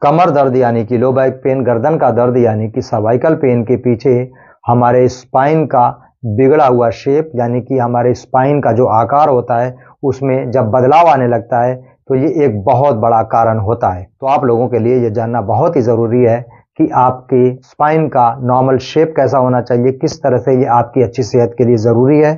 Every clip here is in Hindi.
कमर दर्द यानी कि लो बैक पेन, गर्दन का दर्द यानी कि सर्वाइकल पेन के पीछे हमारे स्पाइन का बिगड़ा हुआ शेप यानी कि हमारे स्पाइन का जो आकार होता है उसमें जब बदलाव आने लगता है तो ये एक बहुत बड़ा कारण होता है। तो आप लोगों के लिए ये जानना बहुत ही ज़रूरी है कि आपके स्पाइन का नॉर्मल शेप कैसा होना चाहिए, किस तरह से ये आपकी अच्छी सेहत के लिए ज़रूरी है,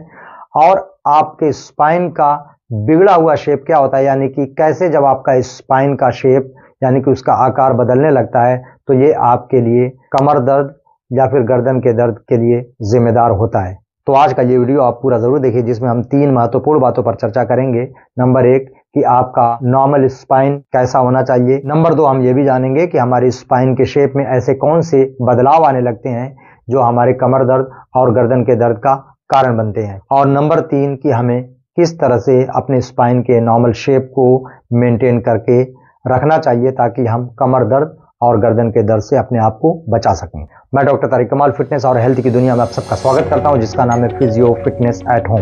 और आपके स्पाइन का बिगड़ा हुआ शेप क्या होता है यानी कि कैसे जब आपका स्पाइन का शेप यानी कि उसका आकार बदलने लगता है तो ये आपके लिए कमर दर्द या फिर गर्दन के दर्द के लिए जिम्मेदार होता है। तो आज का ये वीडियो आप पूरा जरूर देखिए, जिसमें हम 3 महत्वपूर्ण बातों पर चर्चा करेंगे। नंबर 1 कि आपका नॉर्मल स्पाइन कैसा होना चाहिए। नंबर 2 हम ये भी जानेंगे कि हमारी स्पाइन के शेप में ऐसे कौन से बदलाव आने लगते हैं जो हमारे कमर दर्द और गर्दन के दर्द का कारण बनते हैं। और नंबर 3 कि हमें किस तरह से अपने स्पाइन के नॉर्मल शेप को मेंटेन करके रखना चाहिए ताकि हम कमर दर्द और गर्दन के दर्द से अपने आप को बचा सकें। मैं डॉक्टर तारिक कमाल फिटनेस और हेल्थ की दुनिया में आप सबका स्वागत करता हूं, जिसका नाम है फिजियो फिटनेस एट होम।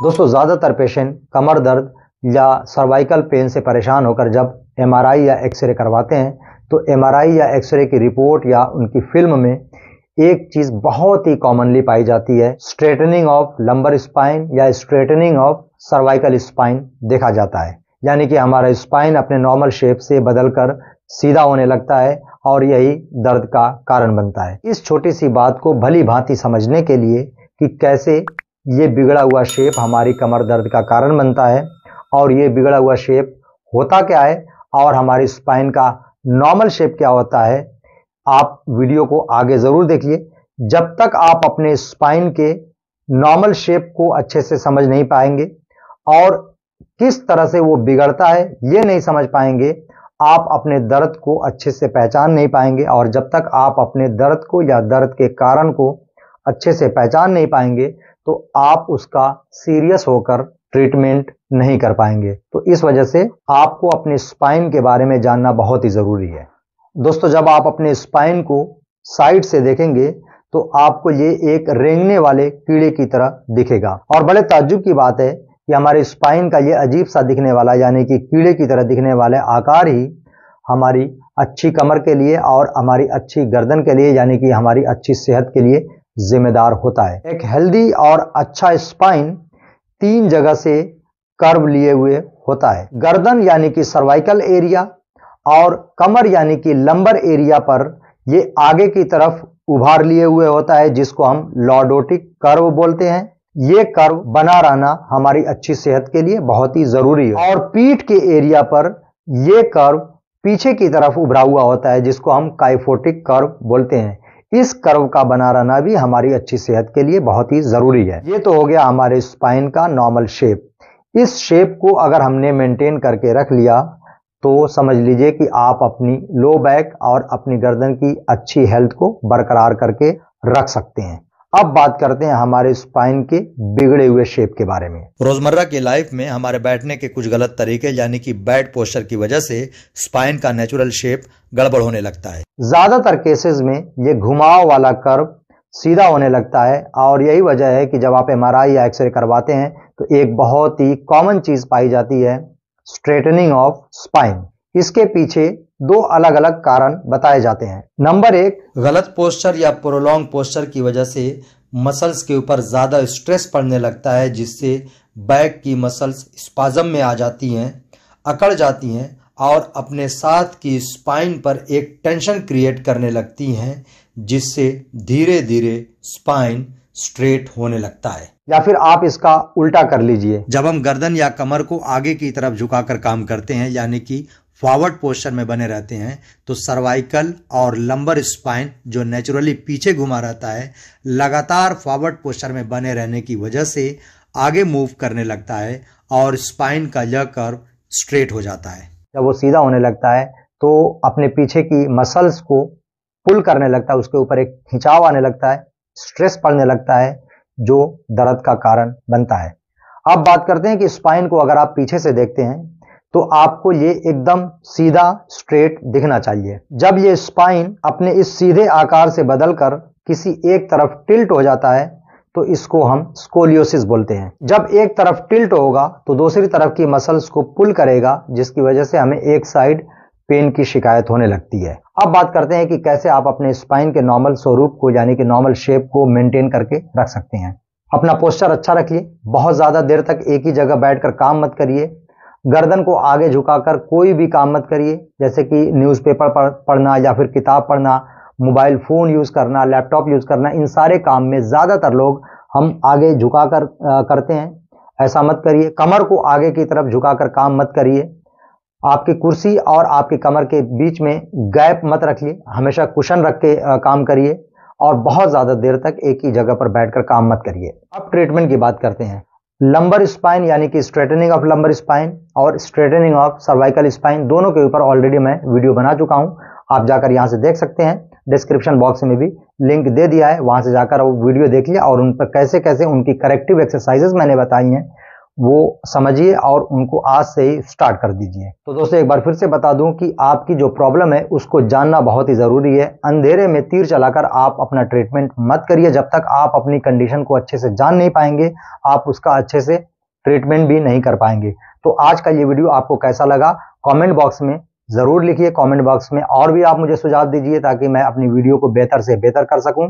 दोस्तों, ज्यादातर पेशेंट कमर दर्द या सर्वाइकल पेन से परेशान होकर जब एमआरआई या एक्सरे करवाते हैं तो एमआरआई या एक्सरे की रिपोर्ट या उनकी फिल्म में एक चीज बहुत ही कॉमनली पाई जाती है, स्ट्रेटनिंग ऑफ लंबर स्पाइन या स्ट्रेटनिंग ऑफ सर्वाइकल स्पाइन देखा जाता है। यानी कि हमारा स्पाइन अपने नॉर्मल शेप से बदलकर सीधा होने लगता है और यही दर्द का कारण बनता है। इस छोटी सी बात को भली भांति समझने के लिए कि कैसे ये बिगड़ा हुआ शेप हमारी कमर दर्द का कारण बनता है और ये बिगड़ा हुआ शेप होता क्या है और हमारी स्पाइन का नॉर्मल शेप क्या होता है, आप वीडियो को आगे जरूर देखिए। जब तक आप अपने स्पाइन के नॉर्मल शेप को अच्छे से समझ नहीं पाएंगे और किस तरह से वो बिगड़ता है ये नहीं समझ पाएंगे, आप अपने दर्द को अच्छे से पहचान नहीं पाएंगे। और जब तक आप अपने दर्द को या दर्द के कारण को अच्छे से पहचान नहीं पाएंगे तो आप उसका सीरियस होकर ट्रीटमेंट नहीं कर पाएंगे। तो इस वजह से आपको अपने स्पाइन के बारे में जानना बहुत ही जरूरी है। दोस्तों, जब आप अपने स्पाइन को साइड से देखेंगे तो आपको ये एक रेंगने वाले कीड़े की तरह दिखेगा। और बड़े ताज्जुब की बात है कि हमारे स्पाइन का ये अजीब सा दिखने वाला यानी कि कीड़े की तरह दिखने वाले आकार ही हमारी अच्छी कमर के लिए और हमारी अच्छी गर्दन के लिए यानी कि हमारी अच्छी सेहत के लिए जिम्मेदार होता है। एक हेल्दी और अच्छा स्पाइन 3 जगह से कर्व लिए हुए होता है। गर्दन यानी कि सर्वाइकल एरिया और कमर यानी कि लंबर एरिया पर ये आगे की तरफ उभार लिए हुए होता है, जिसको हम लॉर्डोटिक कर्व बोलते हैं। ये कर्व बना रहना हमारी अच्छी सेहत के लिए बहुत ही जरूरी है। और पीठ के एरिया पर ये कर्व पीछे की तरफ उभरा हुआ होता है, जिसको हम काइफोटिक कर्व बोलते हैं। इस कर्व का बना रहना भी हमारी अच्छी सेहत के लिए बहुत ही जरूरी है। ये तो हो गया हमारे स्पाइन का नॉर्मल शेप। इस शेप को अगर हमने मेंटेन करके रख लिया तो समझ लीजिए कि आप अपनी लो बैक और अपनी गर्दन की अच्छी हेल्थ को बरकरार करके रख सकते हैं। अब बात करते हैं हमारे स्पाइन के बिगड़े हुए शेप के बारे में। रोजमर्रा की लाइफ में हमारे बैठने के कुछ गलत तरीके यानी कि बैड पोस्चर की वजह से स्पाइन का नेचुरल शेप गड़बड़ होने लगता है। ज्यादातर केसेस में ये घुमाव वाला कर्व सीधा होने लगता है और यही वजह है कि जब आप एमआरआई या एक्सरे करवाते हैं तो एक बहुत ही कॉमन चीज पाई जाती है, स्ट्रेटनिंग ऑफ स्पाइन। इसके पीछे 2 अलग अलग कारण बताए जाते हैं। नंबर 1, गलत पोस्चर या प्रोलॉन्ग पोस्चर की वजह से मसल्स के ऊपर ज्यादा स्ट्रेस पड़ने लगता है, जिससे बैक की मसल्स स्पाज्म में आ जाती हैं, अकड़ जाती हैं और अपने साथ की स्पाइन पर एक टेंशन क्रिएट करने लगती हैं, जिससे धीरे धीरे स्पाइन स्ट्रेट होने लगता है। या फिर आप इसका उल्टा कर लीजिए, जब हम गर्दन या कमर को आगे की तरफ झुकाकर काम करते हैं यानी कि फॉरवर्ड पोस्चर में बने रहते हैं तो सर्वाइकल और लंबर स्पाइन जो नेचुरली पीछे घुमा रहता है, लगातार फॉरवर्ड पोस्चर में बने रहने की वजह से आगे मूव करने लगता है और स्पाइन का यह कर्व स्ट्रेट हो जाता है। जब वो सीधा होने लगता है तो अपने पीछे की मसल्स को पुल करने लगता है, उसके ऊपर एक खिंचाव आने लगता है, स्ट्रेस पड़ने लगता है, जो दर्द का कारण बनता है। अब बात करते हैं कि स्पाइन को अगर आप पीछे से देखते हैं तो आपको ये एकदम सीधा स्ट्रेट दिखना चाहिए। जब ये स्पाइन अपने इस सीधे आकार से बदलकर किसी एक तरफ टिल्ट हो जाता है तो इसको हम स्कोलियोसिस बोलते हैं। जब एक तरफ टिल्ट होगा तो दूसरी तरफ की मसल्स को पुल करेगा, जिसकी वजह से हमें एक साइड पेन की शिकायत होने लगती है। अब बात करते हैं कि कैसे आप अपने स्पाइन के नॉर्मल स्वरूप को यानी कि नॉर्मल शेप को मेंटेन करके रख सकते हैं। अपना पोस्चर अच्छा रखिए, बहुत ज़्यादा देर तक एक ही जगह बैठकर काम मत करिए, गर्दन को आगे झुकाकर कोई भी काम मत करिए, जैसे कि न्यूज़पेपर पढ़ना या फिर किताब पढ़ना, मोबाइल फ़ोन यूज़ करना, लैपटॉप यूज़ करना, इन सारे काम में ज़्यादातर लोग हम आगे झुकाकर करते हैं। ऐसा मत करिए। कमर को आगे की तरफ झुकाकर काम मत करिए। आपकी कुर्सी और आपकी कमर के बीच में गैप मत रखिए, हमेशा कुशन रख के काम करिए और बहुत ज़्यादा देर तक एक ही जगह पर बैठकर काम मत करिए। अब ट्रीटमेंट की बात करते हैं। लंबर स्पाइन यानी कि स्ट्रेटनिंग ऑफ लंबर स्पाइन और स्ट्रेटनिंग ऑफ सर्वाइकल स्पाइन, दोनों के ऊपर ऑलरेडी मैं वीडियो बना चुका हूं। आप जाकर यहां से देख सकते हैं, डिस्क्रिप्शन बॉक्स में भी लिंक दे दिया है, वहां से जाकर वो वीडियो देख लिया और उन पर कैसे कैसे उनकी करेक्टिव एक्सरसाइजेस मैंने बताई हैं वो समझिए और उनको आज से ही स्टार्ट कर दीजिए। तो दोस्तों एक बार फिर से बता दूं कि आपकी जो प्रॉब्लम है उसको जानना बहुत ही ज़रूरी है। अंधेरे में तीर चलाकर आप अपना ट्रीटमेंट मत करिए। जब तक आप अपनी कंडीशन को अच्छे से जान नहीं पाएंगे, आप उसका अच्छे से ट्रीटमेंट भी नहीं कर पाएंगे। तो आज का ये वीडियो आपको कैसा लगा कमेंट बॉक्स में ज़रूर लिखिए। कमेंट बॉक्स में और भी आप मुझे सुझाव दीजिए ताकि मैं अपनी वीडियो को बेहतर से बेहतर कर सकूँ।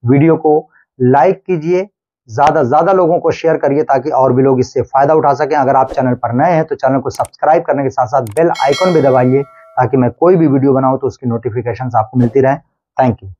वीडियो को लाइक कीजिए, ज़्यादा से ज़्यादा लोगों को शेयर करिए ताकि और भी लोग इससे फ़ायदा उठा सकें। अगर आप चैनल पर नए हैं तो चैनल को सब्सक्राइब करने के साथ साथ बेल आइकन भी दबाइए ताकि मैं कोई भी वीडियो बनाऊं तो उसकी नोटिफिकेशंस आपको मिलती रहें। Thank you.